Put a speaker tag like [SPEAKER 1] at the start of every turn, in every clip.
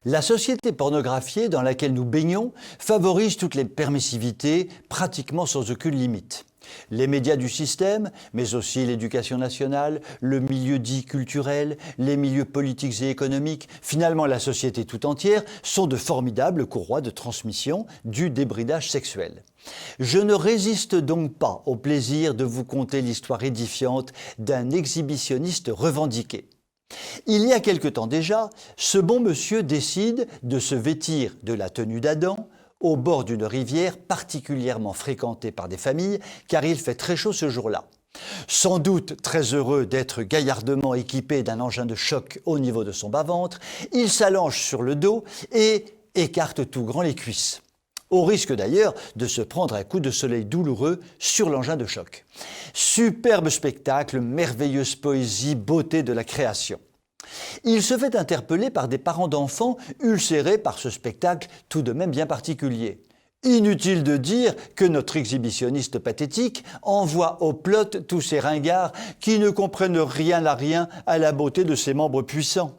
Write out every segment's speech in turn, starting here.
[SPEAKER 1] La société pornographiée dans laquelle nous baignons favorise toutes les permissivités pratiquement sans aucune limite. Les médias du système, mais aussi l'éducation nationale, le milieu dit culturel, les milieux politiques et économiques, finalement la société tout entière, sont de formidables courroies de transmission du débridage sexuel. Je ne résiste donc pas au plaisir de vous conter l'histoire édifiante d'un exhibitionniste revendiqué. Il y a quelque temps déjà, ce bon monsieur décide de se vêtir de la tenue d'Adam au bord d'une rivière particulièrement fréquentée par des familles, car il fait très chaud ce jour-là. Sans doute très heureux d'être gaillardement équipé d'un engin de choc au niveau de son bas-ventre, il s'allonge sur le dos et écarte tout grand les cuisses. Au risque d'ailleurs de se prendre un coup de soleil douloureux sur l'engin de choc. Superbe spectacle, merveilleuse poésie, beauté de la création. Il se fait interpeller par des parents d'enfants ulcérés par ce spectacle tout de même bien particulier. Inutile de dire que notre exhibitionniste pathétique envoie au plot tous ces ringards qui ne comprennent rien à la beauté de ses membres puissants.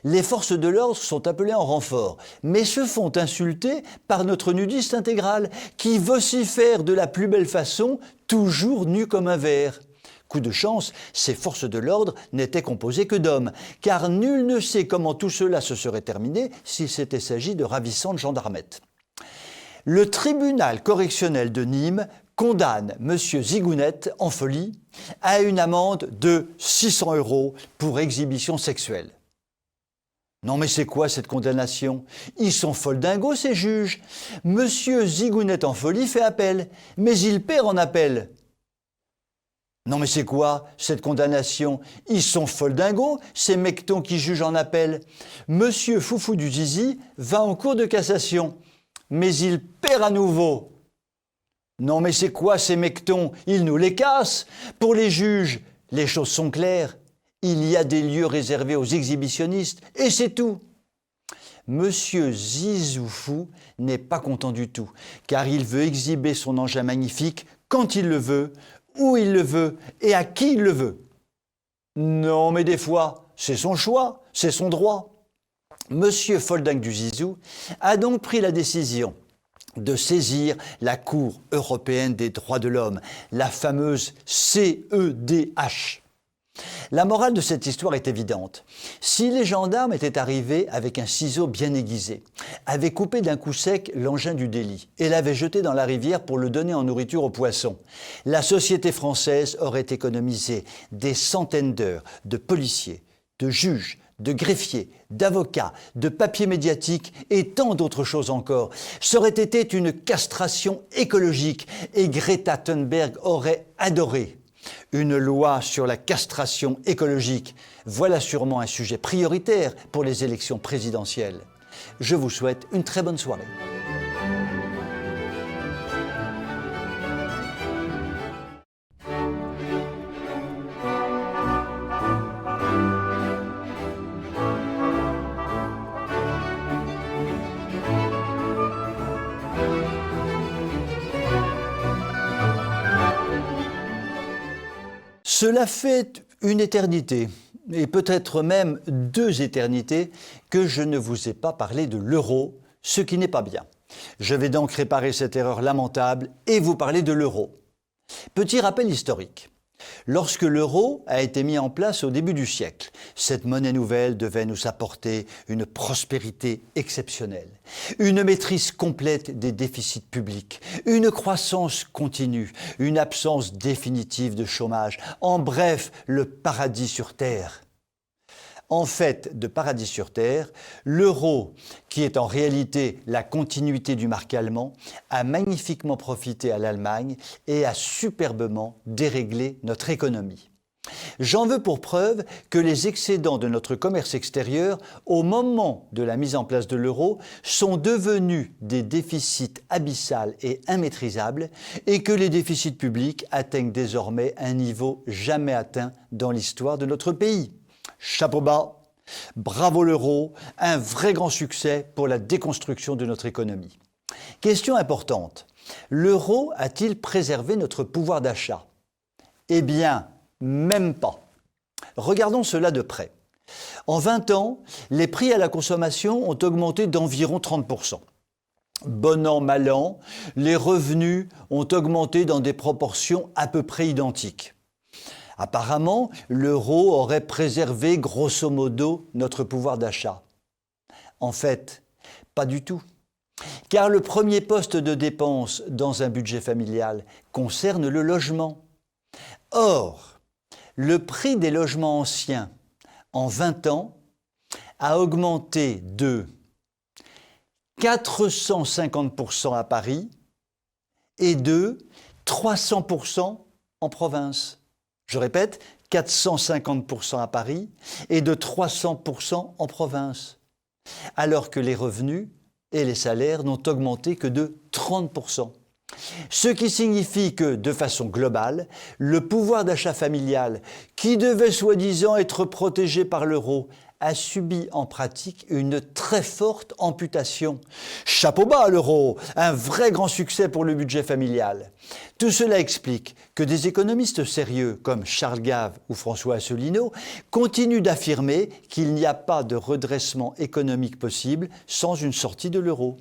[SPEAKER 1] Les forces de l'ordre sont appelées en renfort, mais se font insulter par notre nudiste intégral qui vocifère de la plus belle façon, toujours nu comme un verre. Coup de chance, ces forces de l'ordre n'étaient composées que d'hommes, car nul ne sait comment tout cela se serait terminé s'il s'était agi de ravissantes gendarmettes. Le tribunal correctionnel de Nîmes condamne M. Zigounet en folie à une amende de 600 € pour exhibition sexuelle. Non mais c'est quoi cette condamnation? Ils sont foldingos ces juges. M. Zigounet en folie fait appel, mais il perd en appel. Non mais c'est quoi cette condamnation? Ils sont foldingos, ces mectons qui jugent en appel. Monsieur Foufou du Zizi va en cour de cassation, mais il perd à nouveau. Non mais c'est quoi ces mectons? Ils nous les cassent. Pour les juges, les choses sont claires. Il y a des lieux réservés aux exhibitionnistes, et c'est tout. Monsieur Zizoufou n'est pas content du tout, car il veut exhiber son engin magnifique quand il le veut, où il le veut et à qui il le veut. Non, mais des fois, c'est son choix, c'est son droit. Monsieur Folding du Zizou a donc pris la décision de saisir la Cour européenne des droits de l'homme, la fameuse CEDH. La morale de cette histoire est évidente. Si les gendarmes étaient arrivés avec un ciseau bien aiguisé, avaient coupé d'un coup sec l'engin du délit et l'avaient jeté dans la rivière pour le donner en nourriture aux poissons, la société française aurait économisé des centaines d'heures de policiers, de juges, de greffiers, d'avocats, de papiers médiatiques et tant d'autres choses encore. Ça aurait été une castration écologique et Greta Thunberg aurait adoré. Une loi sur la castration écologique, voilà sûrement un sujet prioritaire pour les élections présidentielles. Je vous souhaite une très bonne soirée. Cela fait une éternité, et peut-être même 2 éternités, que je ne vous ai pas parlé de l'euro, ce qui n'est pas bien. Je vais donc réparer cette erreur lamentable et vous parler de l'euro. Petit rappel historique. Lorsque l'euro a été mis en place au début du siècle, cette monnaie nouvelle devait nous apporter une prospérité exceptionnelle, une maîtrise complète des déficits publics, une croissance continue, une absence définitive de chômage, en bref, le paradis sur terre. En fait de paradis sur terre, l'euro, qui est en réalité la continuité du marque allemand, a magnifiquement profité à l'Allemagne et a superbement déréglé notre économie. J'en veux pour preuve que les excédents de notre commerce extérieur, au moment de la mise en place de l'euro, sont devenus des déficits abyssaux et immaîtrisables et que les déficits publics atteignent désormais un niveau jamais atteint dans l'histoire de notre pays. Chapeau bas, bravo l'euro, un vrai grand succès pour la déconstruction de notre économie. Question importante, l'euro a-t-il préservé notre pouvoir d'achat? Eh bien, même pas. Regardons cela de près. En 20 ans, les prix à la consommation ont augmenté d'environ 30%. Bon an, mal an, les revenus ont augmenté dans des proportions à peu près identiques. Apparemment, l'euro aurait préservé grosso modo notre pouvoir d'achat. En fait, pas du tout. Car le premier poste de dépense dans un budget familial concerne le logement. Or, le prix des logements anciens en 20 ans a augmenté de 450% à Paris et de 300% en province. Je répète, 450% à Paris et de 300% en province. Alors que les revenus et les salaires n'ont augmenté que de 30%. Ce qui signifie que, de façon globale, le pouvoir d'achat familial, qui devait soi-disant être protégé par l'euro, a subi en pratique une très forte amputation. Chapeau bas à l'euro, un vrai grand succès pour le budget familial. Tout cela explique que des économistes sérieux comme Charles Gave ou François Asselineau continuent d'affirmer qu'il n'y a pas de redressement économique possible sans une sortie de l'euro.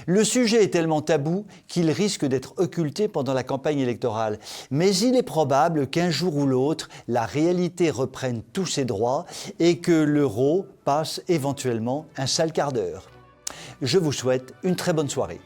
[SPEAKER 1] Le sujet est tellement tabou qu'il risque d'être occulté pendant la campagne électorale. Mais il est probable qu'un jour ou l'autre, la réalité reprenne tous ses droits et que l'euro passe éventuellement un sale quart d'heure. Je vous souhaite une très bonne soirée.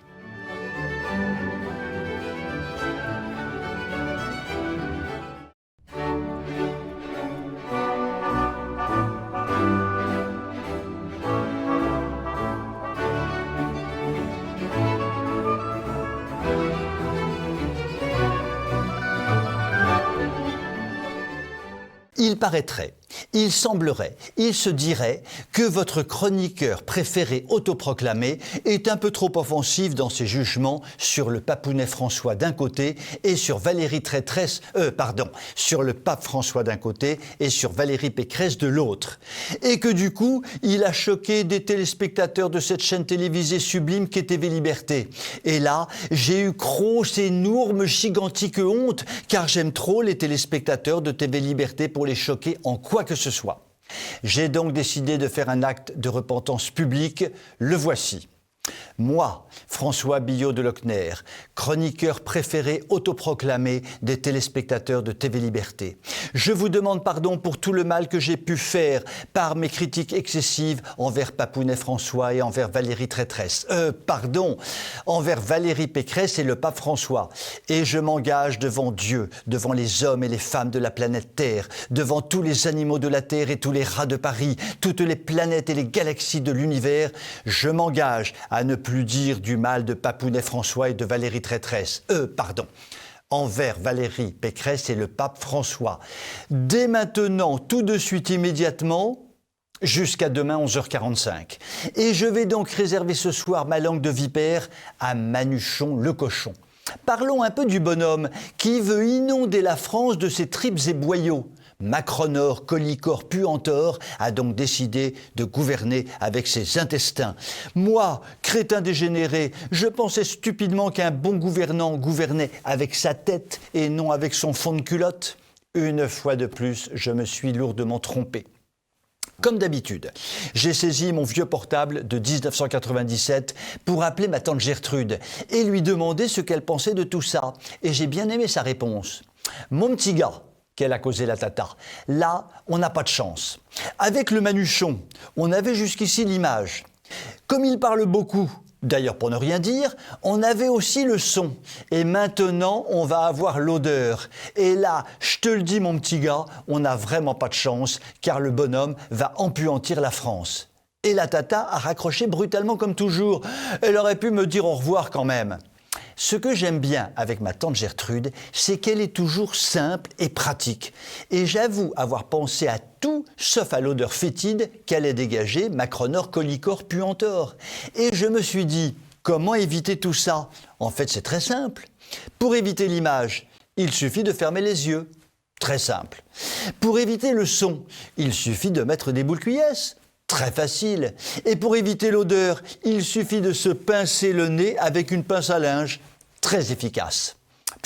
[SPEAKER 1] Il paraîtrait, il semblerait, il se dirait que votre chroniqueur préféré autoproclamé est un peu trop offensif dans ses jugements sur le papounet François d'un côté et sur sur le pape François d'un côté et sur Valérie Pécresse de l'autre. Et que du coup, il a choqué des téléspectateurs de cette chaîne télévisée sublime qu'est TV Liberté. Et là, j'ai eu grosse, énorme, gigantique honte, car j'aime trop les téléspectateurs de TV Liberté pour les choquer en quoi que ce soit. J'ai donc décidé de faire un acte de repentance publique, le voici. Moi, François Billot de Lochner, chroniqueur préféré autoproclamé des téléspectateurs de TV Liberté, je vous demande pardon pour tout le mal que j'ai pu faire par mes critiques excessives envers Papounet François et envers Valérie envers Valérie Pécresse et le pape François. Et je m'engage devant Dieu, devant les hommes et les femmes de la planète Terre, devant tous les animaux de la Terre et tous les rats de Paris, toutes les planètes et les galaxies de l'univers, je m'engage à ne plus dire du mal de Papounet François et de Valérie envers Valérie Pécresse et le pape François. Dès maintenant, tout de suite, immédiatement, jusqu'à demain 11h45. Et je vais donc réserver ce soir ma langue de vipère à Manuchon le cochon. Parlons un peu du bonhomme qui veut inonder la France de ses tripes et boyaux. Macronor, Collicor, Puantor a donc décidé de gouverner avec ses intestins. Moi, crétin dégénéré, je pensais stupidement qu'un bon gouvernant gouvernait avec sa tête et non avec son fond de culotte. Une fois de plus, je me suis lourdement trompé. Comme d'habitude, j'ai saisi mon vieux portable de 1997 pour appeler ma tante Gertrude et lui demander ce qu'elle pensait de tout ça. Et j'ai bien aimé sa réponse. Mon petit gars, qu'elle a causé la tata. Là, on n'a pas de chance. Avec le Manuchon, on avait jusqu'ici l'image. Comme il parle beaucoup, d'ailleurs pour ne rien dire, on avait aussi le son. Et maintenant, on va avoir l'odeur. Et là, je te le dis mon petit gars, on n'a vraiment pas de chance, car le bonhomme va empuantir la France. Et la tata a raccroché brutalement comme toujours. Elle aurait pu me dire au revoir quand même. Ce que j'aime bien avec ma tante Gertrude, c'est qu'elle est toujours simple et pratique. Et j'avoue avoir pensé à tout, sauf à l'odeur fétide qu'allait dégager Macronor, Collicor, Puantor. Et je me suis dit, comment éviter tout ça? En fait, c'est très simple. Pour éviter l'image, il suffit de fermer les yeux. Très simple. Pour éviter le son, il suffit de mettre des boules cuillesses. Très facile. Et pour éviter l'odeur, il suffit de se pincer le nez avec une pince à linge. Très efficace.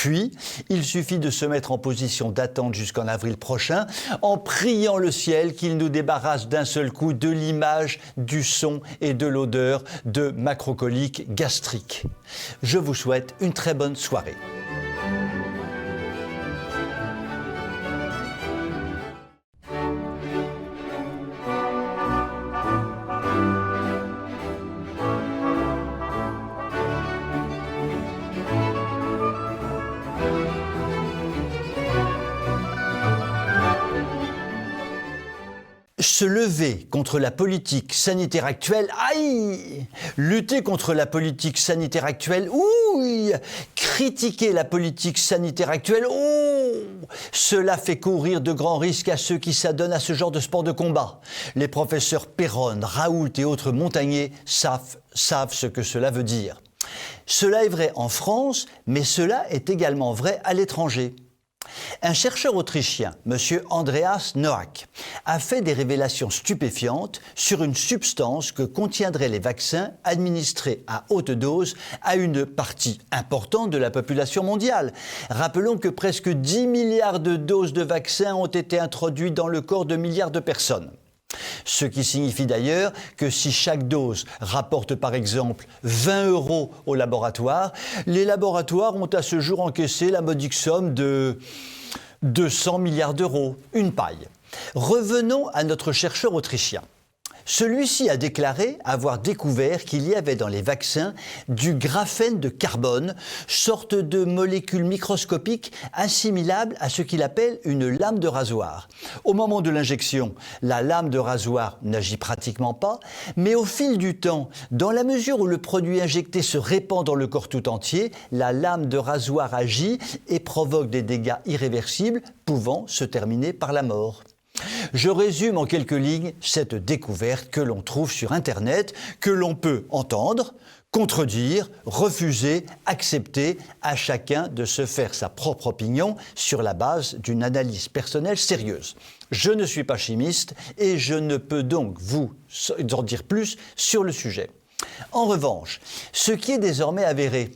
[SPEAKER 1] Puis, il suffit de se mettre en position d'attente jusqu'en avril prochain en priant le ciel qu'il nous débarrasse d'un seul coup de l'image, du son et de l'odeur de macrocolique gastrique. Je vous souhaite une très bonne soirée. Se lever contre la politique sanitaire actuelle, aïe! Lutter contre la politique sanitaire actuelle, ouille! Critiquer la politique sanitaire actuelle, oh! Cela fait courir de grands risques à ceux qui s'adonnent à ce genre de sport de combat. Les professeurs Péronne, Raoult et autres montagnais savent ce que cela veut dire. Cela est vrai en France, mais cela est également vrai à l'étranger. Un chercheur autrichien, M. Andreas Noack, a fait des révélations stupéfiantes sur une substance que contiendraient les vaccins administrés à haute dose à une partie importante de la population mondiale. Rappelons que presque 10 milliards de doses de vaccins ont été introduites dans le corps de milliards de personnes. Ce qui signifie d'ailleurs que si chaque dose rapporte par exemple 20 € au laboratoire, les laboratoires ont à ce jour encaissé la modique somme de 200 milliards d'euros, une paille. Revenons à notre chercheur autrichien. Celui-ci a déclaré avoir découvert qu'il y avait dans les vaccins du graphène de carbone, sorte de molécule microscopique assimilable à ce qu'il appelle une lame de rasoir. Au moment de l'injection, la lame de rasoir n'agit pratiquement pas, mais au fil du temps, dans la mesure où le produit injecté se répand dans le corps tout entier, la lame de rasoir agit et provoque des dégâts irréversibles pouvant se terminer par la mort. Je résume en quelques lignes cette découverte que l'on trouve sur Internet, que l'on peut entendre, contredire, refuser, accepter, à chacun de se faire sa propre opinion sur la base d'une analyse personnelle sérieuse. Je ne suis pas chimiste et je ne peux donc vous en dire plus sur le sujet. En revanche, ce qui est désormais avéré,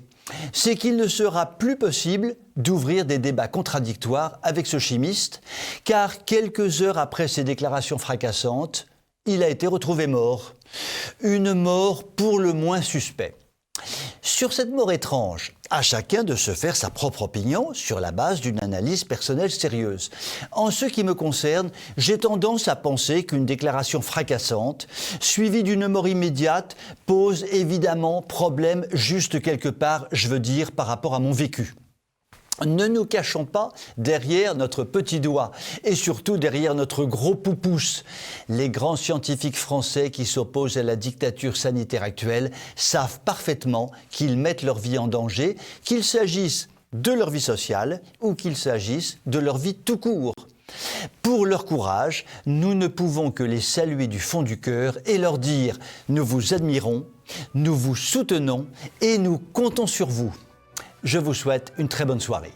[SPEAKER 1] c'est qu'il ne sera plus possible d'ouvrir des débats contradictoires avec ce chimiste, car quelques heures après ces déclarations fracassantes, il a été retrouvé mort. Une mort pour le moins suspecte. Sur cette mort étrange, à chacun de se faire sa propre opinion sur la base d'une analyse personnelle sérieuse. En ce qui me concerne, j'ai tendance à penser qu'une déclaration fracassante, suivie d'une mort immédiate, pose évidemment problème juste quelque part, je veux dire, par rapport à mon vécu. Ne nous cachons pas derrière notre petit doigt et surtout derrière notre gros pouce. Les grands scientifiques français qui s'opposent à la dictature sanitaire actuelle savent parfaitement qu'ils mettent leur vie en danger, qu'il s'agisse de leur vie sociale ou qu'il s'agisse de leur vie tout court. Pour leur courage, nous ne pouvons que les saluer du fond du cœur et leur dire « Nous vous admirons, nous vous soutenons et nous comptons sur vous ». Je vous souhaite une très bonne soirée.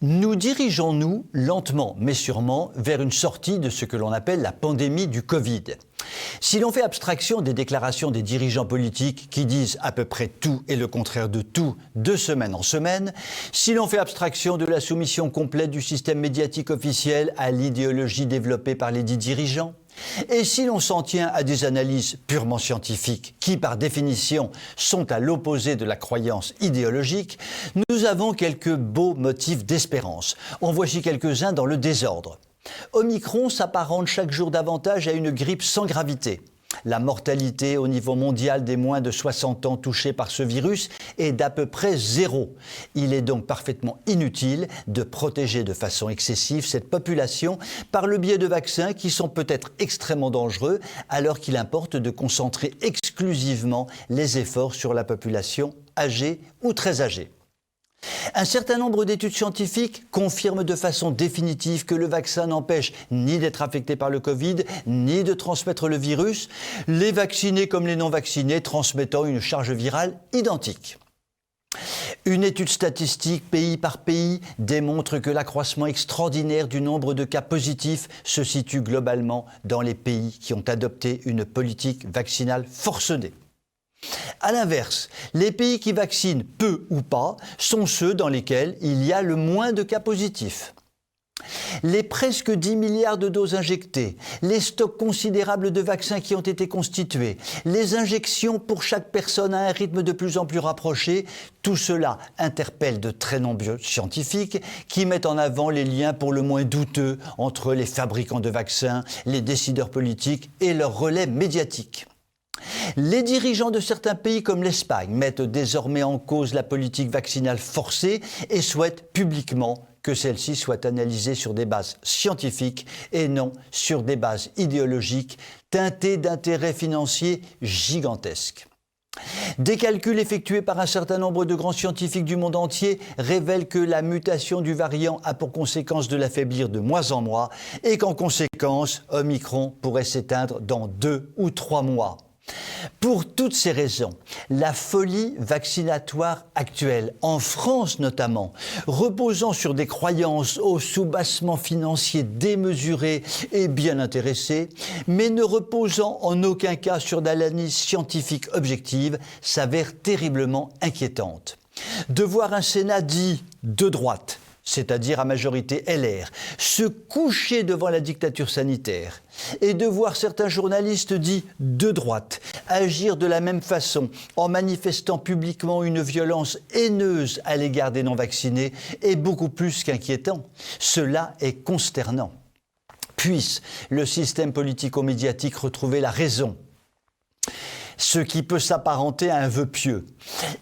[SPEAKER 1] Nous dirigeons-nous lentement mais sûrement vers une sortie de ce que l'on appelle la pandémie du Covid. Si l'on fait abstraction des déclarations des dirigeants politiques qui disent à peu près tout et le contraire de tout de semaine en semaine, si l'on fait abstraction de la soumission complète du système médiatique officiel à l'idéologie développée par les dits dirigeants, et si l'on s'en tient à des analyses purement scientifiques qui, par définition, sont à l'opposé de la croyance idéologique, nous avons quelques beaux motifs d'espérance. En voici quelques-uns dans le désordre. Omicron s'apparente chaque jour davantage à une grippe sans gravité. La mortalité au niveau mondial des moins de 60 ans touchés par ce virus est d'à peu près 0. Il est donc parfaitement inutile de protéger de façon excessive cette population par le biais de vaccins qui sont peut-être extrêmement dangereux alors qu'il importe de concentrer exclusivement les efforts sur la population âgée ou très âgée. Un certain nombre d'études scientifiques confirment de façon définitive que le vaccin n'empêche ni d'être affecté par le Covid, ni de transmettre le virus, les vaccinés comme les non-vaccinés transmettant une charge virale identique. Une étude statistique pays par pays démontre que l'accroissement extraordinaire du nombre de cas positifs se situe globalement dans les pays qui ont adopté une politique vaccinale forcenée. A l'inverse, les pays qui vaccinent peu ou pas sont ceux dans lesquels il y a le moins de cas positifs. Les presque 10 milliards de doses injectées, les stocks considérables de vaccins qui ont été constitués, les injections pour chaque personne à un rythme de plus en plus rapproché, tout cela interpelle de très nombreux scientifiques qui mettent en avant les liens pour le moins douteux entre les fabricants de vaccins, les décideurs politiques et leurs relais médiatiques. Les dirigeants de certains pays comme l'Espagne mettent désormais en cause la politique vaccinale forcée et souhaitent publiquement que celle-ci soit analysée sur des bases scientifiques et non sur des bases idéologiques teintées d'intérêts financiers gigantesques. Des calculs effectués par un certain nombre de grands scientifiques du monde entier révèlent que la mutation du variant a pour conséquence de l'affaiblir de mois en mois et qu'en conséquence, Omicron pourrait s'éteindre dans 2 ou 3 mois. Pour toutes ces raisons, la folie vaccinatoire actuelle, en France notamment, reposant sur des croyances au soubassement financier démesuré et bien intéressé, mais ne reposant en aucun cas sur d'analyse scientifique objective, s'avère terriblement inquiétante. De voir un Sénat dit de droite, c'est-à-dire à majorité LR, se coucher devant la dictature sanitaire et de voir certains journalistes dits de droite agir de la même façon en manifestant publiquement une violence haineuse à l'égard des non-vaccinés est beaucoup plus qu'inquiétant. Cela est consternant. Puisse le système politico-médiatique retrouver la raison, ce qui peut s'apparenter à un vœu pieux,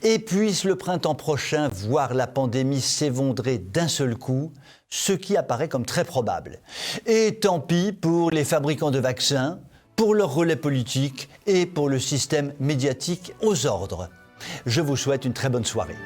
[SPEAKER 1] et puisse le printemps prochain voir la pandémie s'évondrer d'un seul coup, ce qui apparaît comme très probable. Et tant pis pour les fabricants de vaccins, pour leurs relais politiques et pour le système médiatique aux ordres. Je vous souhaite une très bonne soirée.